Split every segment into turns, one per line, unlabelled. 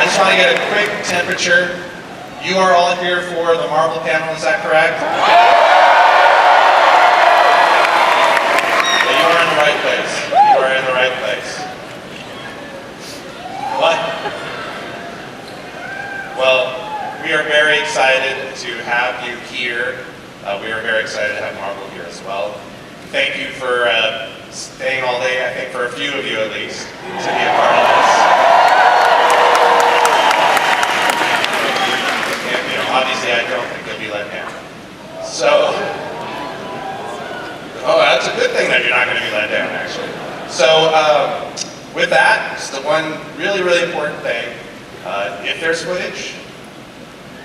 I just want to get a quick temperature. You are all here for the Marvel panel, is that correct? Yeah, you are in the right place. You are in the right place. What? Well, we are very excited to have you here. We are very excited to have Marvel here as well. Thank you for staying all day, I think for a few of you at least, to be a part of this. And, you know, obviously I don't think you'll be let down. So, oh, that's a good thing that you're not going to be let down, actually. So, with that, just the one really, really important thing. If there's footage,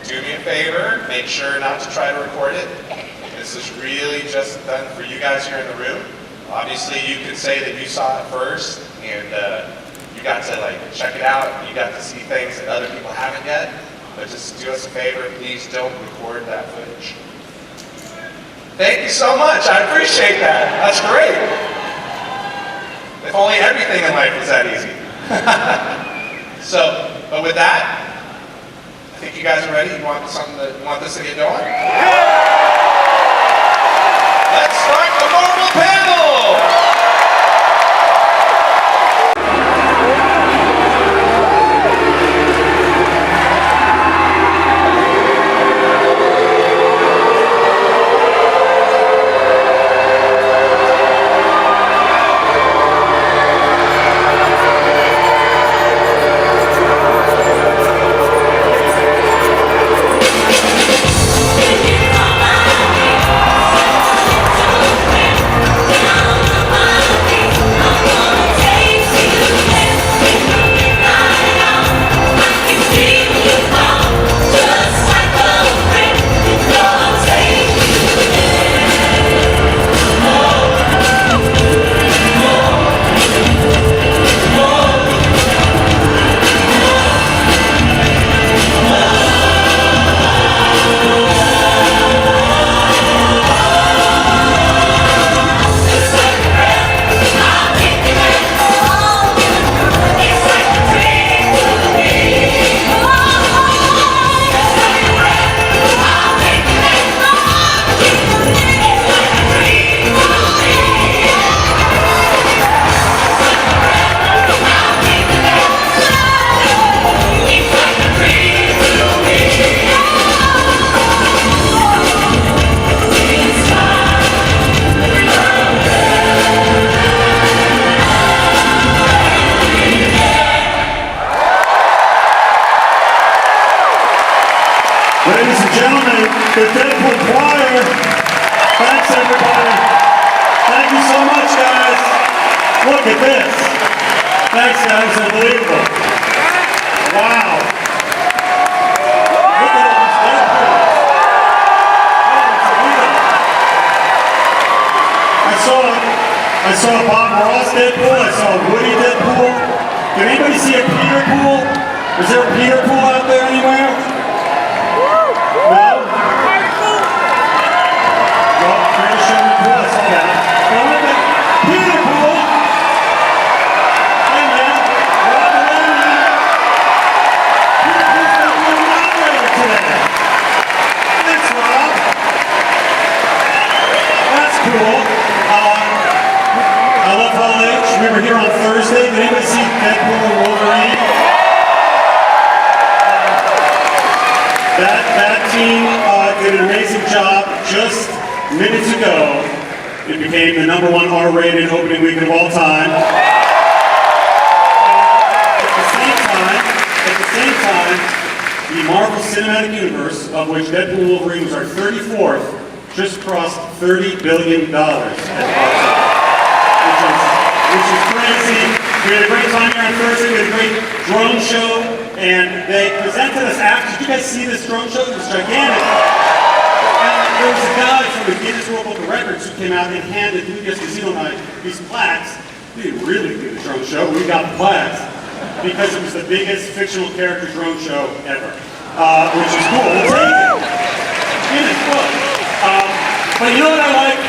do me a favor, make sure not to try to record it. This is really just done for you guys here in the room. Obviously, you can say that you saw it first, and you got to like check it out, and you got to see things that other people haven't yet. But just do us a favor, please don't record that footage. Thank you so much, I appreciate that. That's great. If only everything in life was that easy. So, but with that, I think you guys are ready. You want this to get going? Let's start the Marvel panel!
Ladies and gentlemen, the Deadpool Choir. Thanks, everybody. Thank you so much, guys. Look at this. Thanks, guys. Unbelievable. Wow. Look at all these Deadpools. I saw a Bob Ross Deadpool. I saw a Woody Deadpool. Did anybody see a Peter Pool? Is there a Peter Pool out there anywhere? No? Well, pretty sure we could. I saw that. Now look at Peter Pool. Hey man, Rob Maloney. Peter Pool's going to be a moderator today. Thanks, Rob. That's cool. I love Hall H. We were here on Thursday. Did anybody see Deadpool and Wolverine? That team did an amazing job. Just minutes ago, it became the #1 R-rated opening weekend of all time. At the same time, the Marvel Cinematic Universe, of which Deadpool and Wolverine was our 34th, just crossed $30 billion at which is crazy. We had a great time here on Thursday. We had a great drone show, and they presented us after. Did you guys see this drone show? It was gigantic. And there was a guy from the Guinness World Book of Records who came out and handed Lucas Casino Night these plaques. We didn't really do the drone show. We got the plaques because it was the biggest fictional character drone show ever, which is cool. We'll take it. Guinness Book. But you know what I like?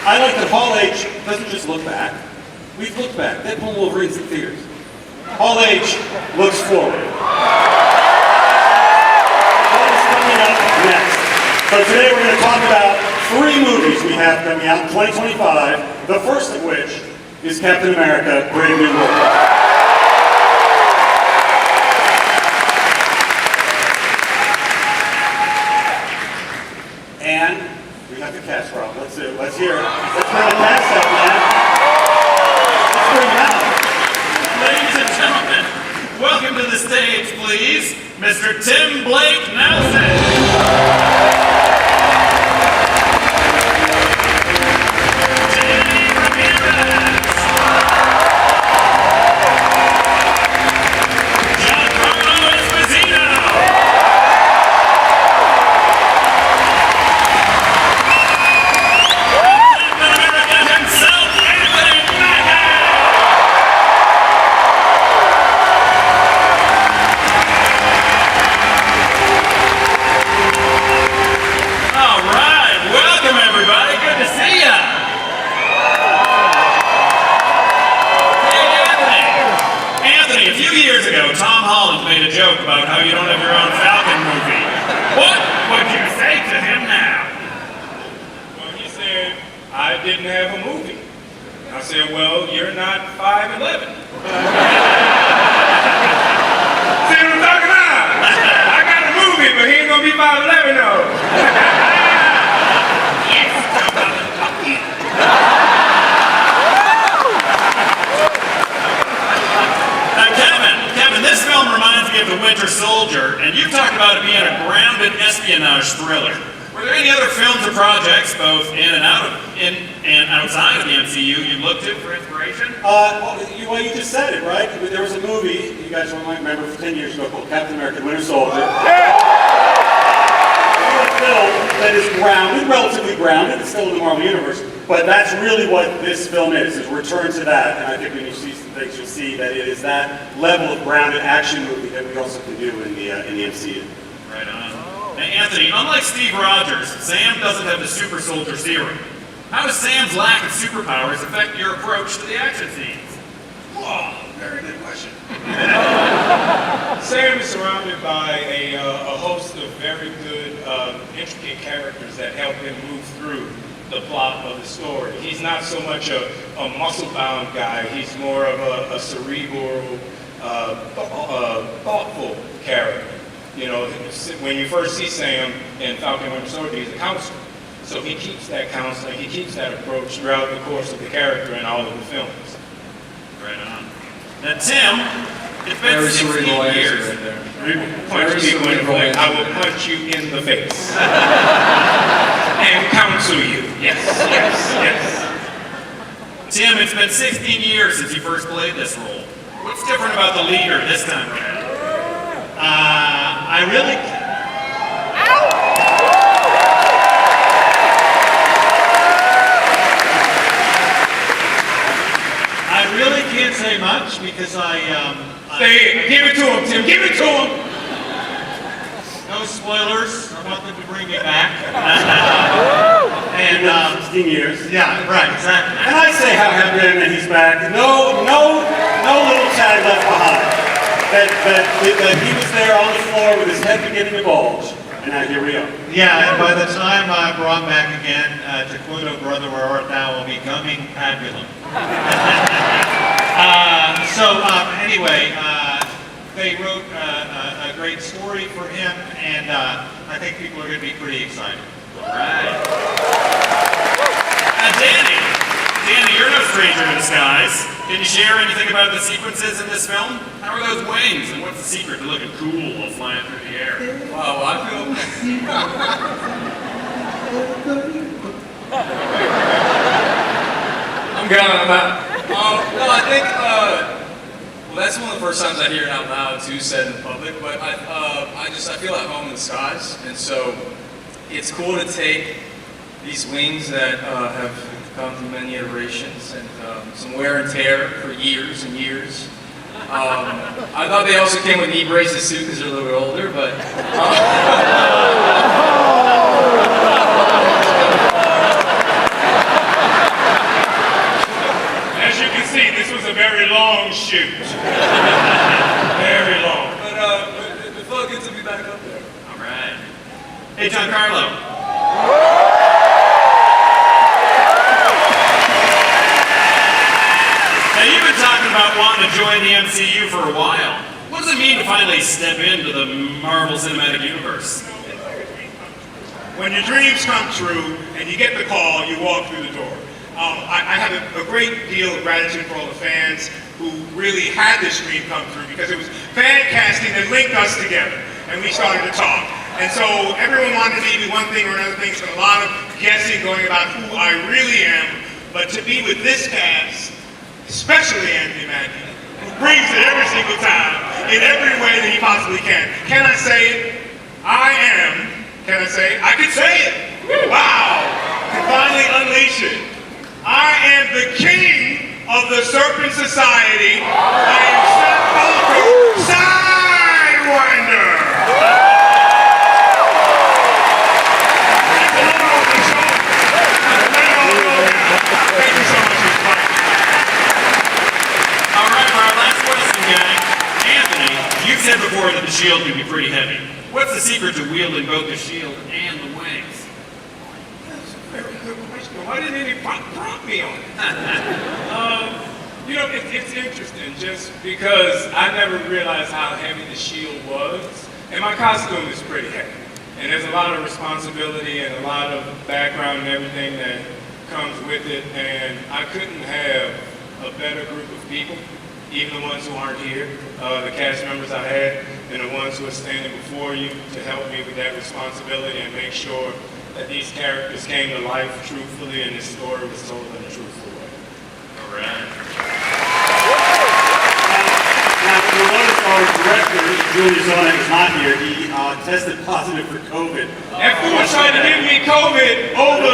I like that Hall H doesn't just look back. We've looked back. Deadpool and Wolverine's in theaters. Hall H looks forward. So today we're going to talk about 3 movies we have coming out in 2025, the first of which is Captain America, Brave New World. And we have the cast, Rob. Let's hear it. Let's bring the cast up, man. Let's bring them out.
Ladies and gentlemen, welcome to the stage, please, Mr. Tim Blake Nelson. About how you don't have your own Falcon movie. What would you say to him now?
Well, he said, I didn't have a movie. I said, well, you're not 5'11". See what I'm talking about? I got a movie, but he ain't gonna be 5'11", though.
Yes, Kevin, this film reminds me of The Winter Soldier, and you talked about it being a grounded espionage thriller. Were there any other films or projects, both in and outside of the MCU, you looked to for inspiration?
Well, you just said it, right? There was a movie, you guys might remember, for 10 years ago called Captain America, Winter Soldier. A film that is grounded, relatively grounded, it's still in the Marvel Universe, but that's really what this film is a return to that, and I think when you see some things, you'll see that it is that level of grounded action movie that we also can do in the MCU.
Right on. Now, Anthony, unlike Steve Rogers, Sam doesn't have the super soldier serum. How does Sam's lack of superpowers affect your approach to the action scenes?
Oh, very good question. Sam is surrounded by a host of very good, intricate characters that help him move through the plot of the story. He's not so much a muscle-bound guy. He's more of a cerebral, thoughtful character. You know, when you first see Sam in Falcon Winter Soldier, he's a counselor. So he keeps that counseling, he keeps that approach throughout the course of the character in all of the films.
Right on. Now, Tim, it's been 16 years.
Right there. Punch people in the face. I will punch you in the face. And counsel you. Yes, yes, yes.
Tim, it's been 16 years since you first played this role. What's different about the leader this time around?
I really can't say much because
Say it. Give it to him, Tim. Give it to him.
no spoilers. I want them to bring me back.
And 16 years.
Yeah, right, exactly.
And I say how happy I am that he's back. No little tag left behind. That he was there on the floor with his head beginning to bulge. And now here we are.
Yeah, and by the time I brought back again, to quote "O Brother, Where Art Thou" will be coming fabulous. Anyway, they wrote a great story for him, and I think people are going to be pretty excited.
All right. Danny, you're no stranger to the skies. Can you share anything about the sequences in this film? How are those wings, and what's the secret to looking cool while flying through the air?
Wow, I feel. I'm counting on that. No, I think. Well, that's one of the first times I hear it out loud too, said in public. But I feel at home in the skies, and so it's cool to take these wings that have gone through many iterations and some wear and tear for years and years. I thought they also came with knee braces too because they're a little bit older, but
As you can see, this was a very long shoot. Very long.
it felt good to be back up there.
All right. Hey, Giancarlo, wanting to join the MCU for a while. What does it mean to finally step into the Marvel Cinematic Universe?
When your dreams come true and you get the call, you walk through the door. I have a great deal of gratitude for all the fans who really had this dream come through, because it was fan casting that linked us together, and we started to talk. And so everyone wanted me to do one thing or another thing, so a lot of guessing going about who I really am. But to be with this cast, especially Anthony Mackie, who brings it every single time in every way that he possibly can. Can I say it? I am. Can I say it? I can say it. Wow. To finally unleash it. I am the king of the Serpent Society. I am Seth Falco, Sidewinder. Thank you so much for your time.
All right, for our last question, gang. Anthony, you've said before that the shield can be pretty heavy. What's the secret to wielding both the shield and the wings?
That's a very good question. Why didn't any prompt me on it? You know, it's interesting just because I never realized how heavy the shield was. And my costume is pretty heavy. And there's a lot of responsibility and a lot of background and everything that comes with it. And I couldn't have a better group of people, even the ones who aren't here, the cast members I had, and the ones who are standing before you to help me with that responsibility and make sure that these characters came to life truthfully and this story was told in a truthful way.
All right.
Now, you notice our director, Julie Zona, is not here. He tested positive for COVID.
That fool tried to give me COVID over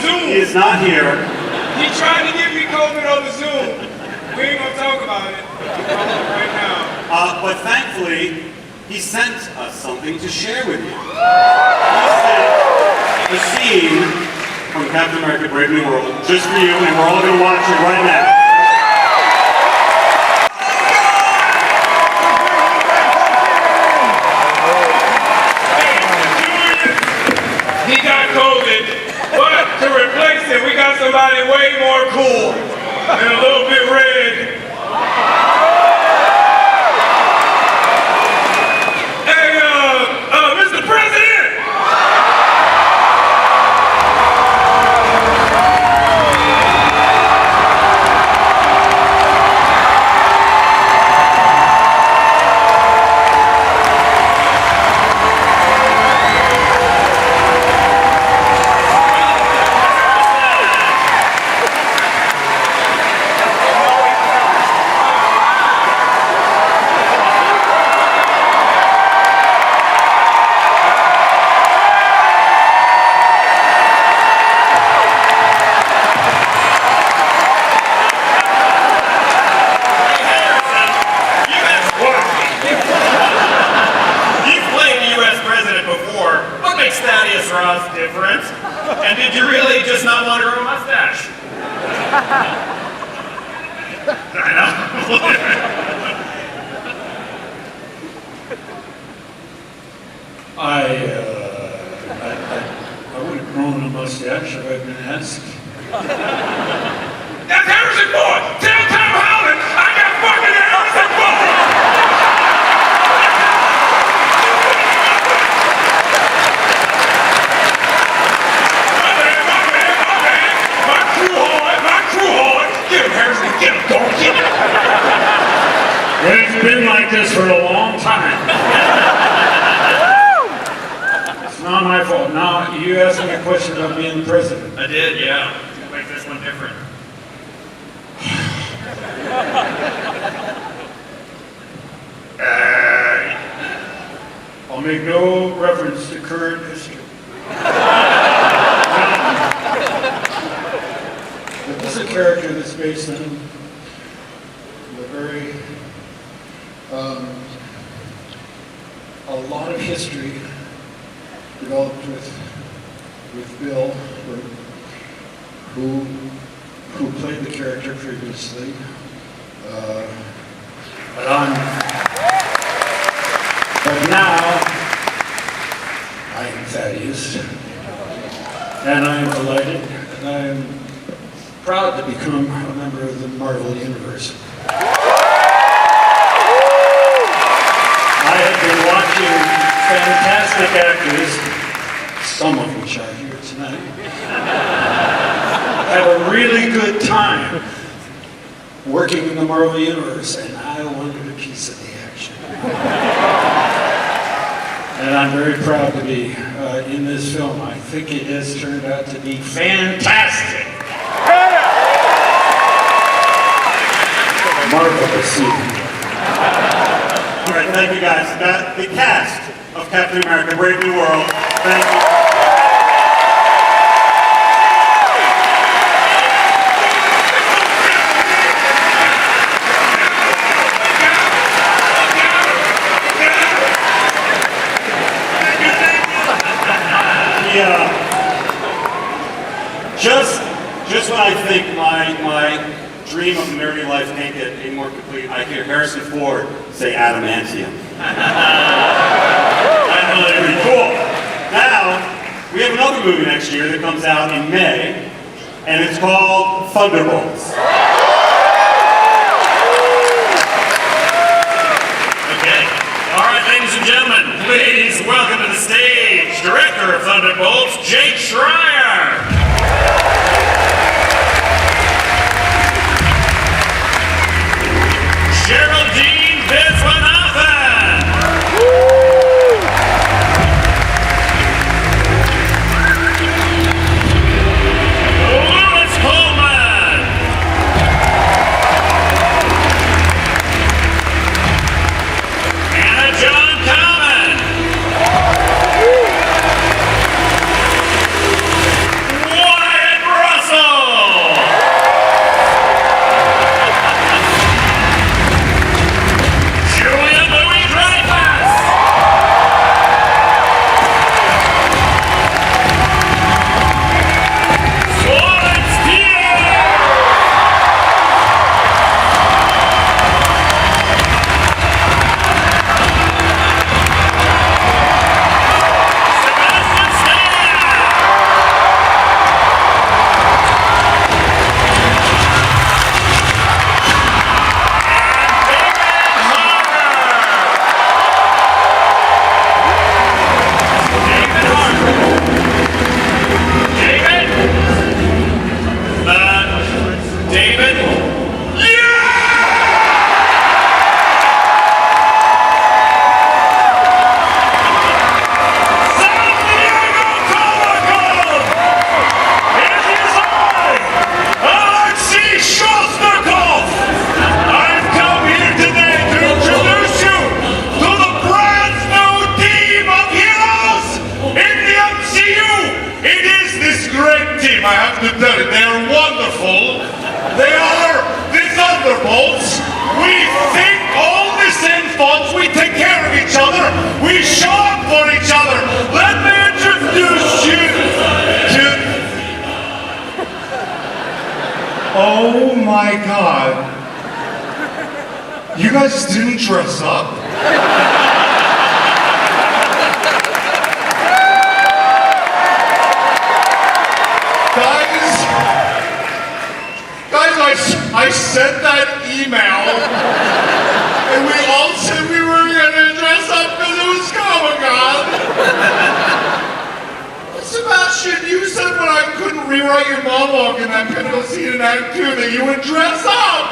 Zoom.
He is not here.
He tried to give me COVID over Zoom. We ain't gonna talk about it right now.
But thankfully, he sent us something to share with you. He sent a scene from Captain America: Brave New World just for you, and we're all going to watch it right now.
He got COVID, but to replace him, we got somebody way more cool and a little bit red. Hey, Mr. President!
Different? And did you really just not want to grow a mustache? I know.
I would have grown a mustache if I'd been asked.
That's Harrison Ford! Tell Tom Holland I got fucking Harrison Ford!
It's been like this for a long time. It's not my fault. Now, you asked me a question about being the president.
I did, yeah. What makes this one different?
I'll make no reference to current history. But this is a character that's based on a very, a lot of history developed with Bill, who played the character previously. But now, I am Thaddeus, and I am delighted, and I am proud to become a member of the Marvel Universe. fantastic actors, some of which are here tonight, have a really good time working in the Marvel Universe, and I wanted a piece of the action. And I'm very proud to be in this film. I think it has turned out to be fantastic. Marvelous.
All right, thank you guys. The cast of Captain America: Brave New World. Thank you. Just when I think my dream of a nerdy life can't get any more complete, I hear Harrison Ford say adamantium. That's really pretty cool. Now, we have another movie next year that comes out in May, and it's called Thunderbolts.
Okay. All right, ladies and gentlemen, please welcome to the stage Director of Thunderbolts, Jake Schreier. Geraldine Viswanathan. Louis Pullman. Anna John Common. Wyatt Russell. Julia Louis-Dreyfus. Florence Pugh. Sebastian Stan. David? San Diego Comic-Con! It is I, Alexei Shostakov! I've come here today to introduce you to the brand new team of heroes in the MCU! It is this great team, I have to tell you, they are wonderful. They are the Thunderbolts. We think all the same thoughts. We take care of each other. We show up for each other. Let me introduce you to...
Oh my God. You guys didn't dress up? Guys, I sent that email, and we all said we were gonna dress up because it was Comic-Con. Sebastian, you said when I couldn't rewrite your monologue in that pivotal scene in Act 2 that you would dress up.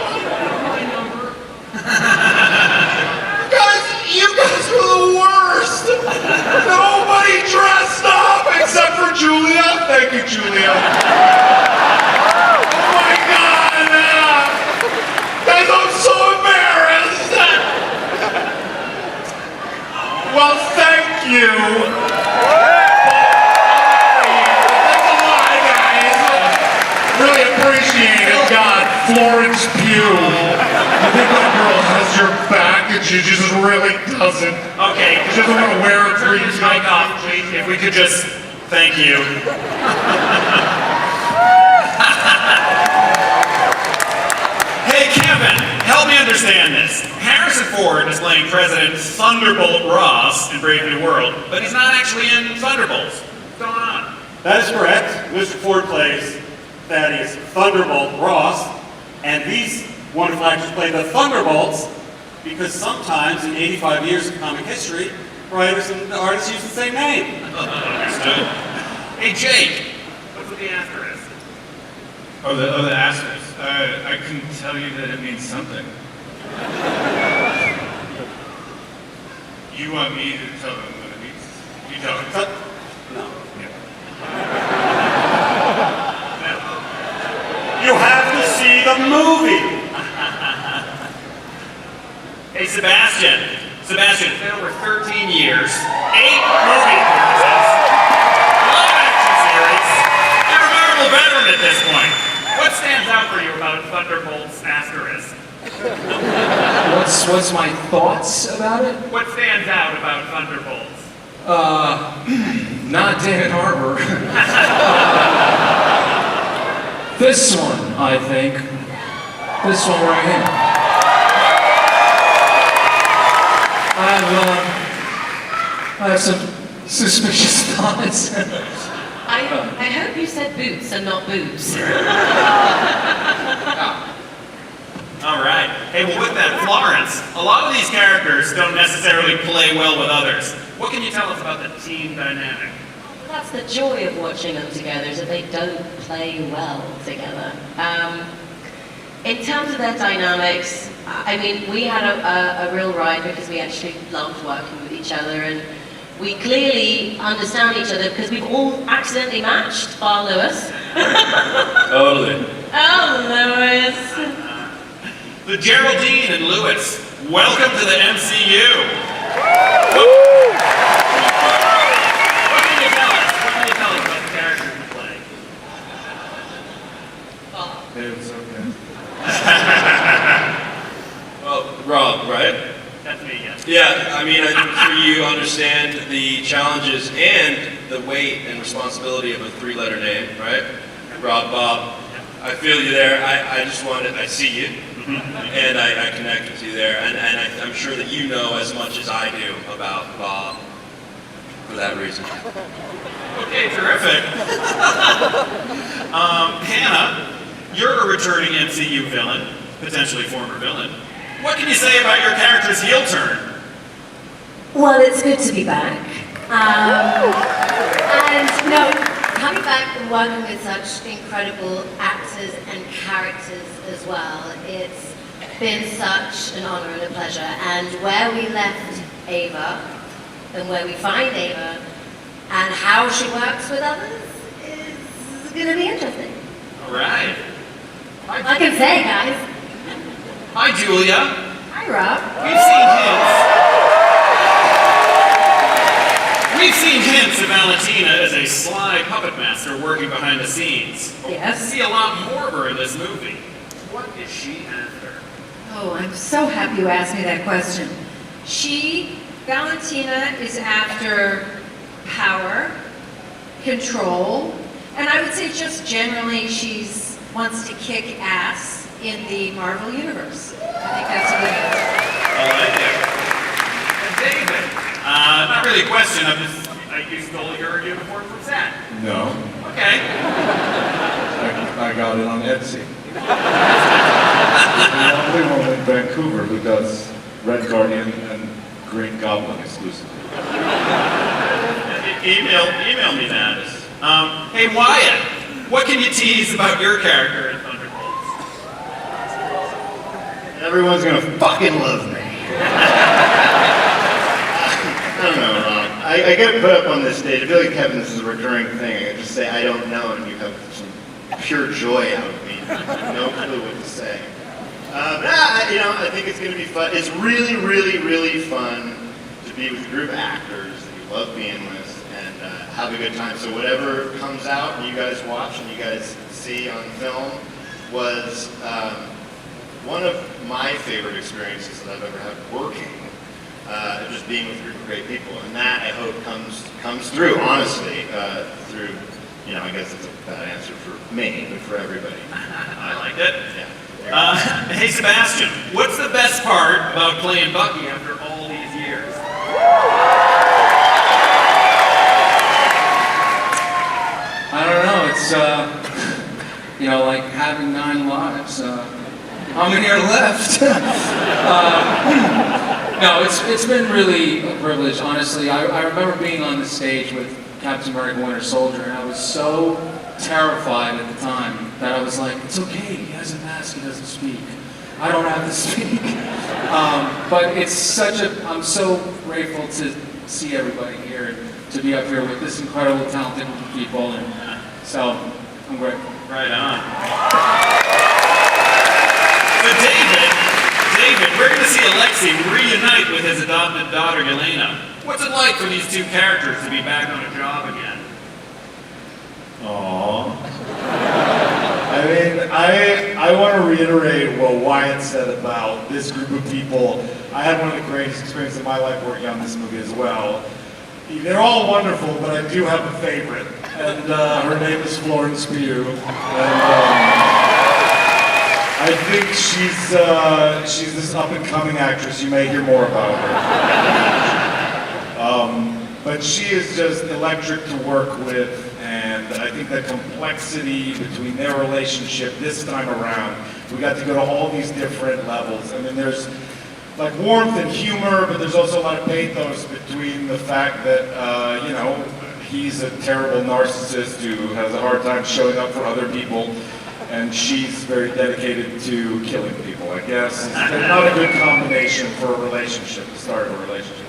You guys were the worst. Nobody dressed up except for Julia. Thank you, Julia. Oh my God. Guys, I'm so embarrassed. Well, thank you. Thanks a lot, guys. Really appreciate it. God, Florence Pugh. I think that girl has your back and she just really doesn't.
Okay.
She doesn't want to wear a green
Mic off, please. If we could just thank you. Hey, Kevin, help me understand this. Harrison Ford is playing President Thunderbolt Ross in Brave New World, but he's not actually in Thunderbolts. What's going on?
That is correct. Mr. Ford plays Thaddeus Thunderbolt Ross, and these wonderful actors play the Thunderbolts because sometimes in 85 years of comic history, writers and the artists use the same name.
Understood. Hey, Jake, what's with the asterisk?
Oh, the asterisk. I can tell you that it means something. You want me to tell them what it means? You tell them.
No. You have to see the movie.
Hey, Sebastian. Sebastian, it's been over 13 years, 8 movie appearances, live-action series. You're a Marvel veteran at this point. What stands out for you about Thunderbolts asterisk?
What's my thoughts about it?
What stands out about Thunderbolts?
Not David Harbour. This one, I think. This one right here. I have some suspicious thoughts.
I hope you said boots and not boobs.
All right. Hey, well, with that, Florence, a lot of these characters don't necessarily play well with others. What can you tell us about the team dynamic?
That's the joy of watching them together, is that they don't play well together. In terms of their dynamics, I mean, we had a real ride because we actually loved working with each other, and we clearly understand each other because we've all accidentally matched, bar Lewis.
Totally.
Oh, Lewis.
The Geraldine and Lewis, welcome to the MCU. What can you tell us? What can you tell us about the characters you play?
It's okay.
Well, Rob, right?
That's me, yes.
Yeah, I mean, I'm sure you understand the challenges and the weight and responsibility of a 3-letter name, right? Rob, Bob. I feel you there. I see you, and I connect with you there, and I'm sure that you know as much as I do about Bob for that reason.
Okay, terrific. Hannah, you're a returning MCU villain, potentially former villain. What can you say about your character's heel turn?
Well, it's good to be back. And no, coming back and working with such incredible actors and characters as well, it's been such an honor and a pleasure. And where we left Ava, and where we find Ava, and how she works with others is going to be interesting.
All right.
I can say, guys.
Hi, Julia.
Hi, Rob.
We've seen hints of Valentina as a sly puppet master working behind the scenes.
Yes.
We see a lot more of her in this movie. What is she after?
Oh, I'm so happy you asked me that question. Valentina is after power, control, and I would say just generally she's wants to kick ass in the Marvel Universe. I think that's a good answer.
I like it. And David, not really a question, you stole your uniform from set.
No.
Okay.
I got it on Etsy. The only one in Vancouver who does Red Guardian and Green Goblin exclusively.
Email me that. Hey Wyatt, what can you tease about your character in Thunderbolts?
Everyone's gonna fucking love me. I don't know, Rob. I get put up on this stage. I feel like, Kevin, this is a recurring thing. I just say I don't know, and you have some pure joy out of me. No clue what to say. I think it's gonna be fun. It's really, really, really fun to be with a group of actors that you love being with and have a good time. So whatever comes out and you guys watch and you guys see on film was one of my favorite experiences that I've ever had working. Just being with a group of great people, and that I hope comes through. Honestly, through I guess it's a bad answer for me, but for everybody.
I like it.
Yeah.
Hey Sebastian, what's the best part about playing Bucky after all these years?
I don't know, it's, like having 9 lives. How many are left? No, it's been really a privilege, honestly. I remember being on the stage with Captain America Winter Soldier, and I was so terrified at the time that I was like, it's okay, he has a mask, he doesn't speak. I don't have to speak. But it's such I'm so grateful to see everybody here and to be up here with this incredible, talented group of people, and so I'm grateful.
Right on. So David, we're going to see Alexei reunite with his adopted daughter, Yelena. What's it like for these two characters to be back on a job again?
Aww. I mean, I want to reiterate what Wyatt said about this group of people. I had one of the greatest experiences of my life working on this movie as well. They're all wonderful, but I do have a favorite, and her name is Florence Pugh. And I think she's this up-and-coming actress. You may hear more about her. But she is just electric to work with, and I think the complexity between their relationship this time around, we got to go to all these different levels. I mean, there's like warmth and humor, but there's also a lot of pathos between the fact that, you know, he's a terrible narcissist who has a hard time showing up for other people, and she's very dedicated to killing people, I guess. It's not a good combination for a relationship, the start of a relationship.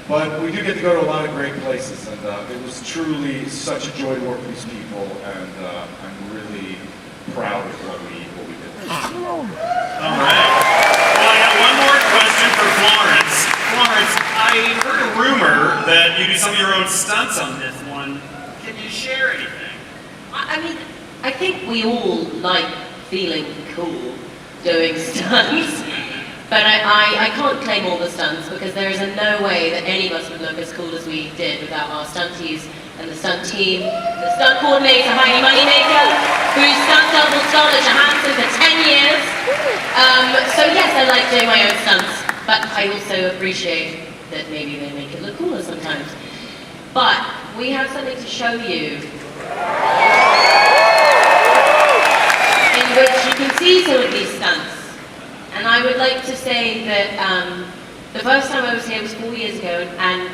But we do get to go to a lot of great places, and it was truly such a joy to work with these people, and I'm really proud of what we did.
All right. Well, I got one more question for Florence. Florence, I heard a rumor that you do some of your own stunts on this one. Can you share anything?
I mean, I think we all like feeling cool doing stunts, but I can't claim all the stunts because there is no way that any of us would look as cool as we did without our stunties and the stunt team, the stunt coordinator, Heidi Moneymaker, who's stunt double Scarlett Johansson for 10 years. So yes, I like doing my own stunts, but I also appreciate that maybe they make it look cooler sometimes. But we have something to show you in which you can see some of these stunts. And I would like to say that the first time I was here was 4 years ago, and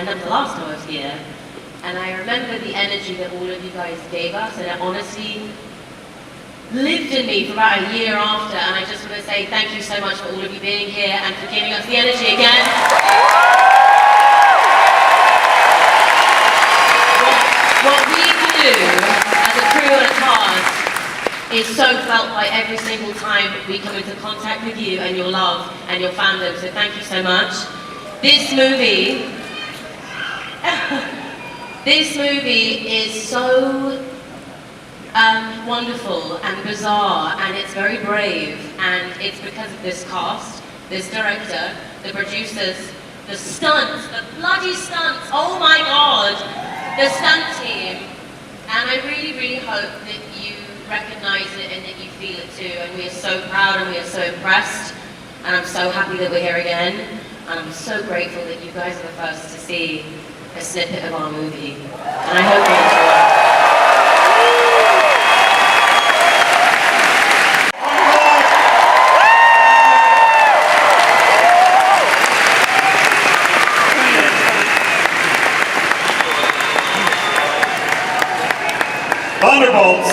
then the last time I was here. And I remember the energy that all of you guys gave us, and it honestly lived in me for about a year after. And I just want to say thank you so much for all of you being here and for giving us the energy again. What we do as a crew on a cast is so felt by every single time we come into contact with you and your love and your fandom, so thank you so much. This movie is so wonderful and bizarre, and it's very brave, and it's because of this cast, this director, the producers, the stunts, the bloody stunts, oh my god, the stunt team, and I really, really hope that you recognize it and that you feel it too, and we are so proud and we are so impressed, and I'm so happy that we're here again, and I'm so grateful that you guys are the first to see a snippet of our movie, and I hope you enjoy.
Thunderbolts.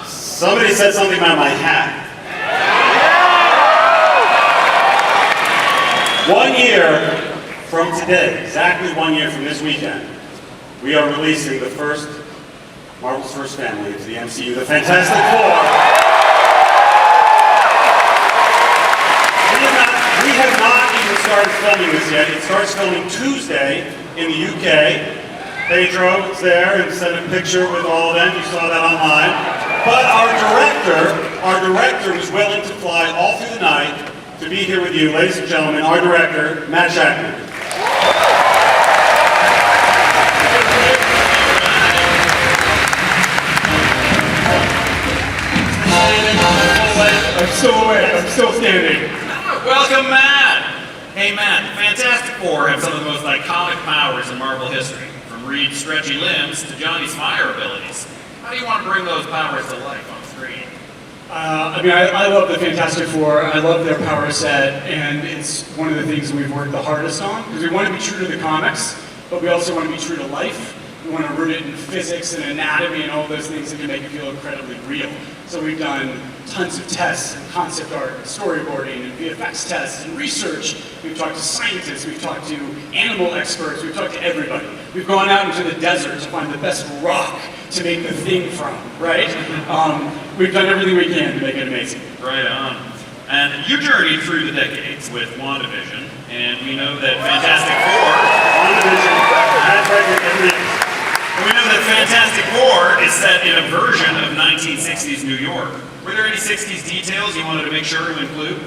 Somebody said something about my hat. 1 year from today, exactly 1 year from this weekend, we are releasing the first, Marvel's first family into the MCU, the Fantastic Four. We have not even started filming this yet. It starts filming Tuesday in the UK. Pedro was there and sent a picture with all of them. You saw that online. But our director was willing to fly all through the night to be here with you, ladies and gentlemen, our director, Matt Jackman.
I'm still awake. I'm still standing.
Welcome, Matt! Hey, Matt, the Fantastic Four have some of the most iconic powers in Marvel history. From Reed's stretchy limbs to Johnny's fire abilities. How do you want to bring those powers to life on screen?
I love the Fantastic Four. I love their power set, and it's one of the things that we've worked the hardest on, because we want to be true to the comics, but we also want to be true to life. We want to root it in physics and anatomy and all those things that can make it feel incredibly real. So we've done tons of tests and concept art and storyboarding and VFX tests and research. We've talked to scientists, we've talked to animal experts, we've talked to everybody. We've gone out into the desert to find the best rock to make the thing from, right? We've done everything we can to make it amazing.
Right on. And you journeyed through the decades with WandaVision, and we know that Fantastic Four... WandaVision, that's right, we know that Fantastic Four is set in a version of 1960s New York. Were there any 60s details you wanted to make sure to include?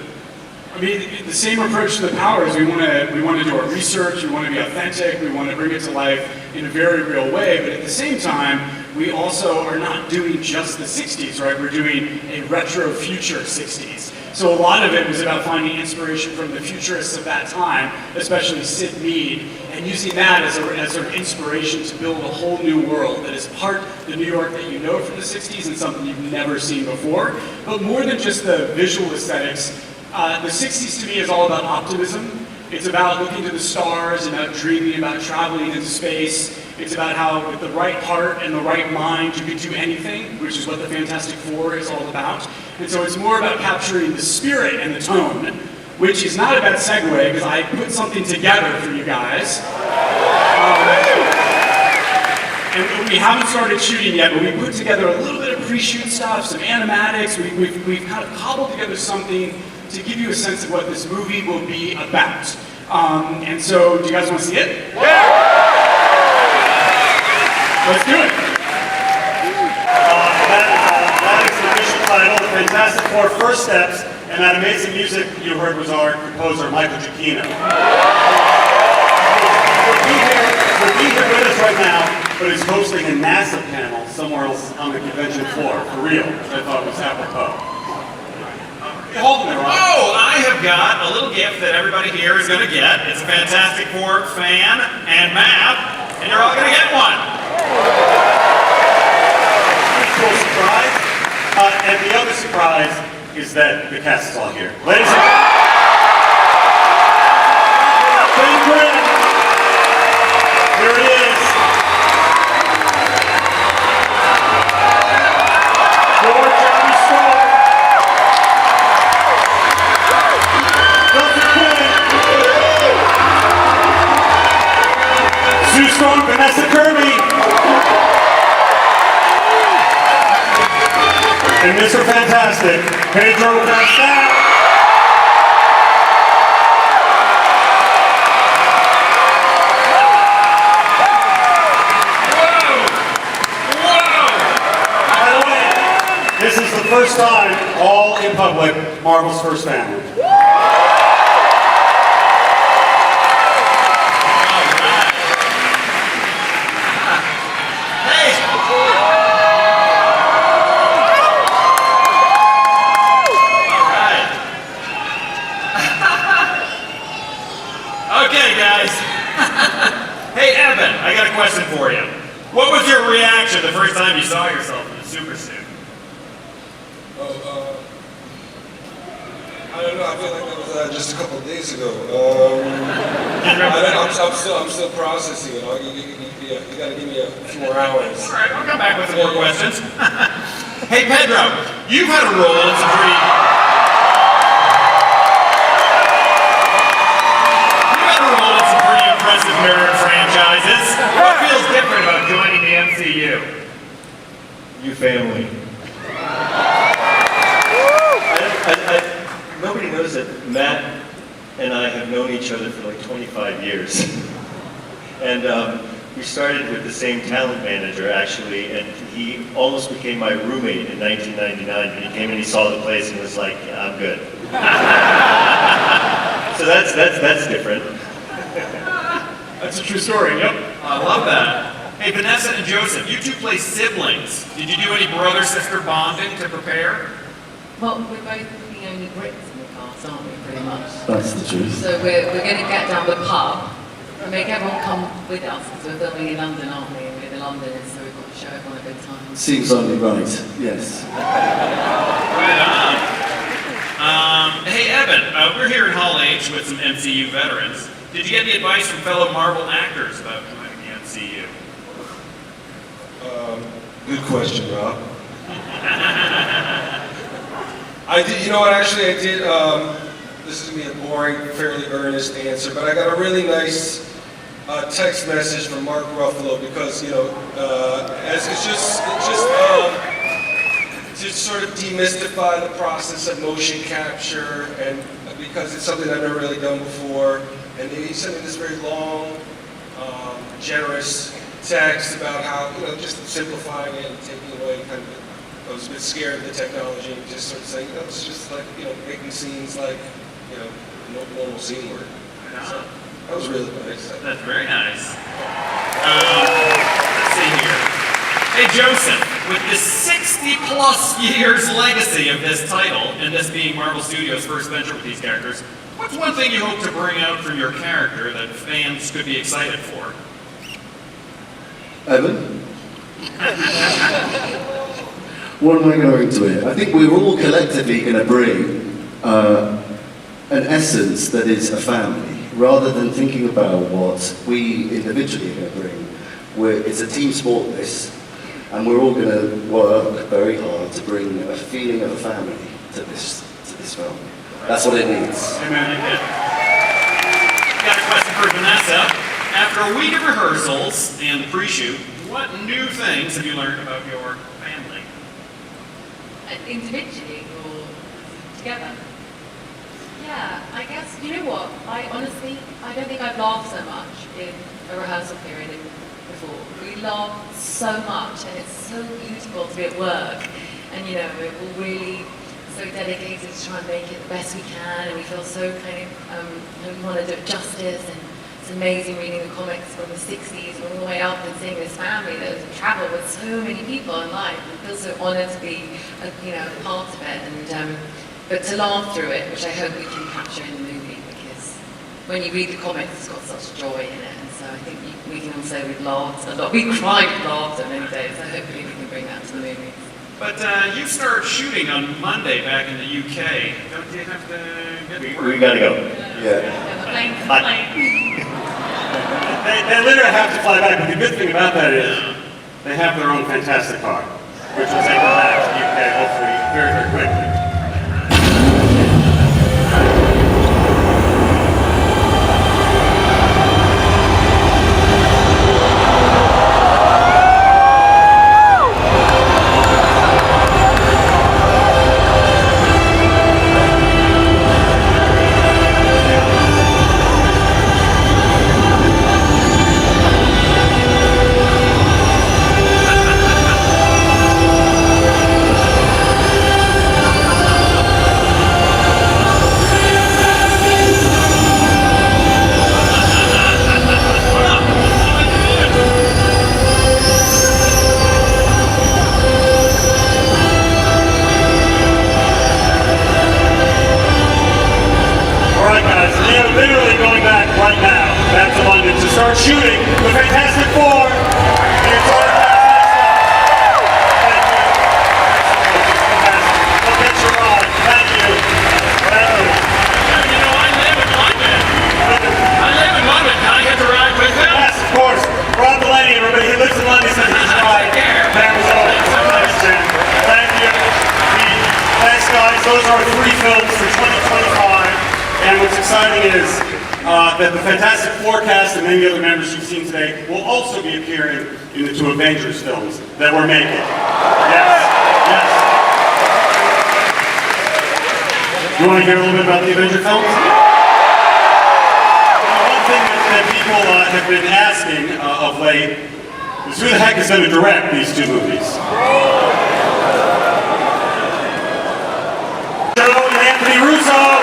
I mean, the same approach to the powers. We want to do our research, we want to be authentic, we want to bring it to life in a very real way, but at the same time, we also are not doing just the 60s, right? We're doing a retro future 60s. So a lot of it was about finding inspiration from the futurists of that time, especially Sid Mead, and using that as an inspiration to build a whole new world that is part the New York that you know from the 60s and something you've never seen before. But more than just the visual aesthetics, the 60s to me is all about optimism. It's about looking to the stars, about dreaming, about traveling into space. It's about how with the right heart and the right mind you can do anything, which is what the Fantastic Four is all about. And so it's more about capturing the spirit and the tone, which is not a bad segue because I put something together for you guys. And we haven't started shooting yet, but we put together a little bit of pre-shoot stuff, some animatics. We've kind of cobbled together something to give you a sense of what this movie will be about. And so, do you guys want to see it? Yeah! Let's do it. That is the official title, The Fantastic Four First Steps, and that amazing music you heard was our composer, Michael Giacchino. He'll be here with us right now, but he's hosting a NASA panel somewhere else on the convention floor, for real, which I thought was apropos.
Oh, I have got a little gift that everybody here is going to get. It's a Fantastic Four fan and map, and you're all going to get one.
Cool surprise. And the other surprise is that the cast is all here. Ladies and gentlemen, here it is. George Johnny Storm. Sue Storm, Vanessa Kirby, and Mr. Fantastic, Pedro Pascal. By the way, this is the first time all in public, Marvel's first family.
Okay, guys. Hey, Evan, I got a question for you. What was your reaction the first time you saw yourself in a super suit?
I don't know. I feel like that was just a couple of days ago. I'm still processing it. You got to give me a few more hours.
All right, I'll come back with some more questions. Hey, Pedro, you've had a role in some pretty... impressive nerd franchises. What feels different about joining the MCU?
You family. Nobody knows that Matt and I have known each other for like 25 years. And we started with the same talent manager, actually, and he almost became my roommate in 1999. But he came and he saw the place and was like, yeah, I'm good. So that's different.
That's a true story, yep.
I love that. Hey, Vanessa and Joseph, you two play siblings. Did you do any brother-sister bonding to prepare?
Well, we're both the only Brits in the cast, aren't we, pretty much?
That's the truth.
So we're going to get down the pub, make everyone come with us, because we're filming in London, aren't we? And we're in London, so we've got to show everyone a good time.
Seems only right, yes.
Right on. Hey, Evan, we're here in Hall H with some MCU veterans. Did you get any advice from fellow Marvel actors about joining the MCU?
Good question, Rob. I did, you know what, actually I did, this is going to be a boring, fairly earnest answer, but I got a really nice text message from Mark Ruffalo because, you know, as it's just to sort of demystify the process of motion capture, and because it's something I've never really done before, and he sent me this very long, generous text about how, you know, just simplifying it and taking away kind of, I was a bit scared of the technology and just sort of saying, you know, it's just like, you know, making scenes like, you know, normal scene work. So, that was really nice.
That's very nice. Let's see here. Hey, Joseph, with the 60-plus years legacy of this title, and this being Marvel Studios' first venture with these characters, what's one thing you hope to bring out from your character that fans could be excited for?
Evan? What am I going to it? I think we're all collectively going to bring an essence that is a family, rather than thinking about what we individually are going to bring. It's a team sport, this, and we're all going to work very hard to bring a feeling of a family to this film. That's what it needs.
Amen. Got a question for Vanessa. After a week of rehearsals and pre-shoot, what new things have you learned about your family?
Individually or together?
Yeah, I guess, you know what, I honestly don't think I've laughed so much in a rehearsal period before. We laugh so much, and it's so beautiful to be at work, and you know, we're all really so dedicated to try and make it the best we can, and we feel so kind of, we want to do it justice, and it's amazing reading the comics from the 60s and all the way up and seeing this family that has traveled with so many people in life. I feel so honored to be, you know, part of it, and but to laugh through it, which I hope we can capture in the movie, because when you read the comics, it's got such joy in it, and so I think we can all say we've laughed a lot. We cried with laughter many days, so hopefully we can bring that to the movie.
But you start shooting on Monday back in the UK. Don't you have to get to work?
We gotta go. Yeah.
They literally have to fly back, but the good thing about that is they have their own fantastic car, which will take them back to the UK hopefully very, very quickly. Start shooting the Fantastic Four. The entire We'll get you on. Thank you.
You know, I live in London. Can I get to ride with him?
Yes, of course. Rob Delaney, everybody. He lives in London, so he's right. That was all. Thank you. Thanks, guys. Those are 3 films for 2025. And what's exciting is that the Fantastic Four cast and many other members you've seen today will also be appearing in the 2 Avengers films that we're making. Yes, yes. You want to hear a little bit about the Avenger films? One thing that people have been asking of late is who the heck is going to direct these 2 movies? Joe and Anthony Russo.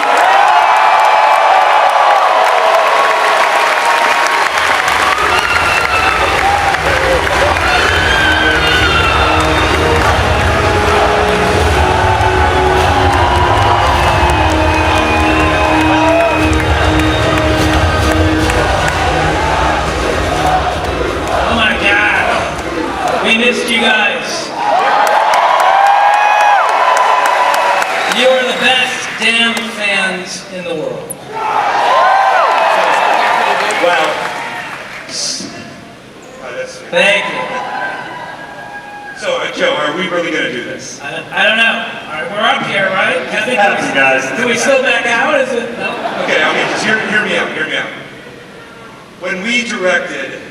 damn fans in the world.
Wow.
Thank you.
So, Joe, are we really going to do this?
I don't know. All right, we're up here, right?
Happens, guys.
Can we still back out? Is it? No?
Okay, just hear me out, hear me out. When we directed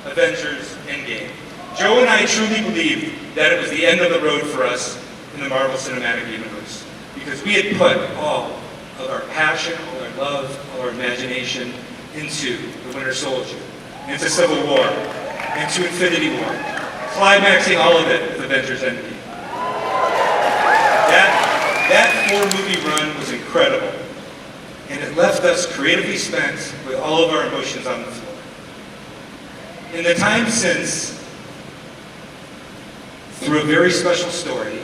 Avengers Endgame, Joe and I truly believed that it was the end of the road for us in the Marvel Cinematic Universe. Because we had put all of our passion, all our love, all our imagination into the Winter Soldier, into Civil War, into Infinity War, climaxing all of it with Avengers Endgame. That four-movie run was incredible, and it left us creatively spent with all of our emotions on the floor. In the time since, through a very special story,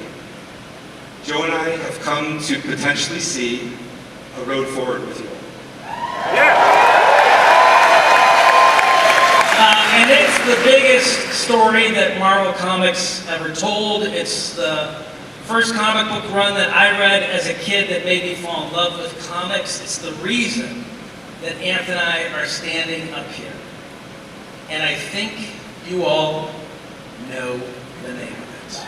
Joe and I have come to potentially see a road forward with you.
And it's the biggest story that Marvel Comics ever told. It's the first comic book run that I read as a kid that made me fall in love with comics. It's the reason that Anthony and I are standing up here. And I think you all know the name of it.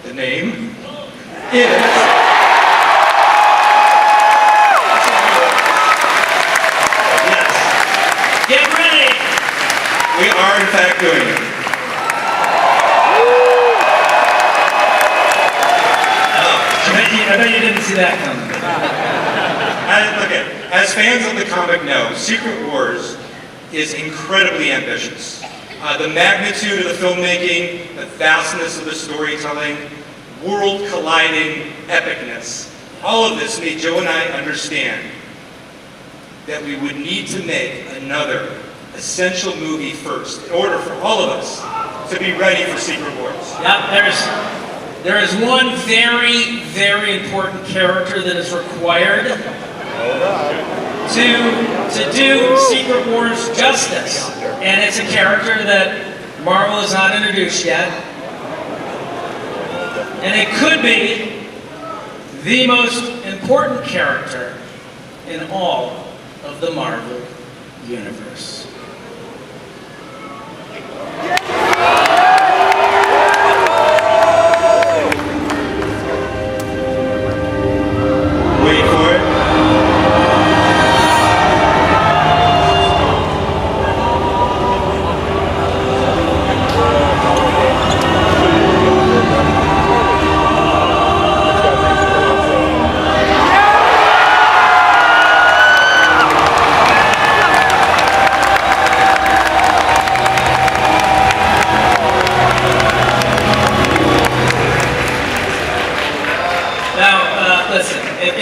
The name is...
Get ready!
We are in fact doing it.
I bet you didn't see that coming.
As fans of the comic know, Secret Wars is incredibly ambitious. The magnitude of the filmmaking, the vastness of the storytelling, world-colliding epicness, all of this made Joe and I understand that we would need to make another essential movie first in order for all of us to be ready for Secret Wars.
Yep, there is one very, very important character that is required to do Secret Wars justice. And it's a character that Marvel has not introduced yet. And it could be the most important character in all of the Marvel Universe.
Wait for it.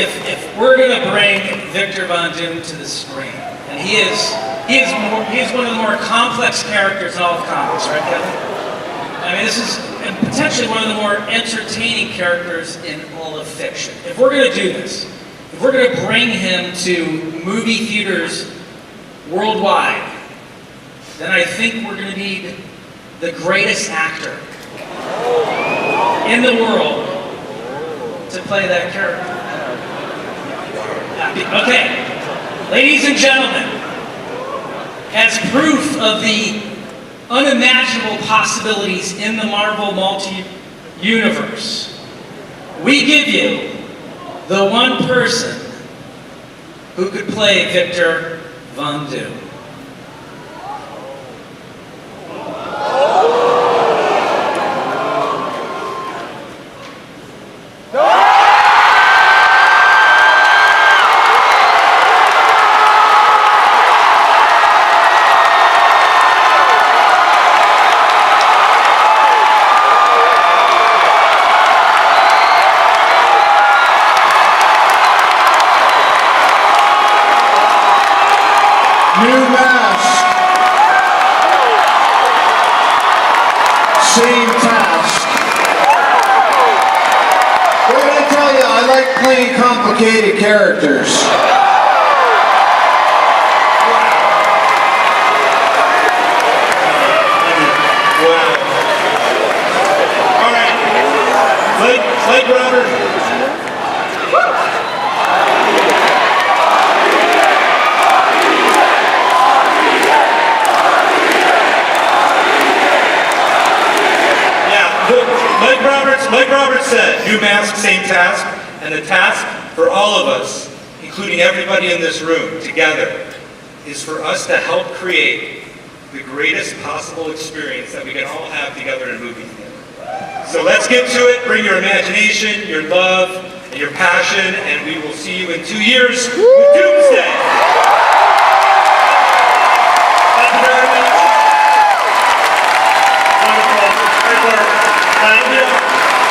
If we're going to bring Victor Von Doom to the screen, and he is one of the more complex characters in all of comics, right, Kevin? I mean, this is potentially one of the more entertaining characters in all of fiction. If we're going to do this, if we're going to bring him to movie theaters worldwide, then I think we're going to need the greatest actor in the world to play that character. Okay, ladies and gentlemen, as proof of the unimaginable possibilities in the Marvel multi-universe, we give you the one person who could play Victor Von Doom.
New mask. Same task. What did I tell you? I like playing complicated characters.
Wow.
Blake Roberts. Blake Roberts said, new mask, same task, and the task for all of us, including everybody in this room, together, is for us to help create the greatest possible experience that we can all have together in a movie theater. So let's get to it, bring your imagination, your love, and your passion, and we will see you in 2 years with Doomsday. Thank you very much. Wonderful. Great work. Thank you.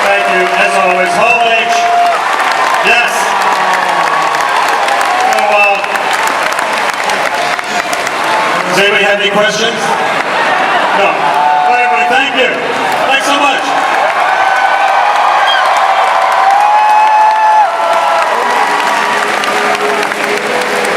Thank you, as always. Hall H. Yes. So, does anybody have any questions? No. All right, everybody, thank you. Thanks so much.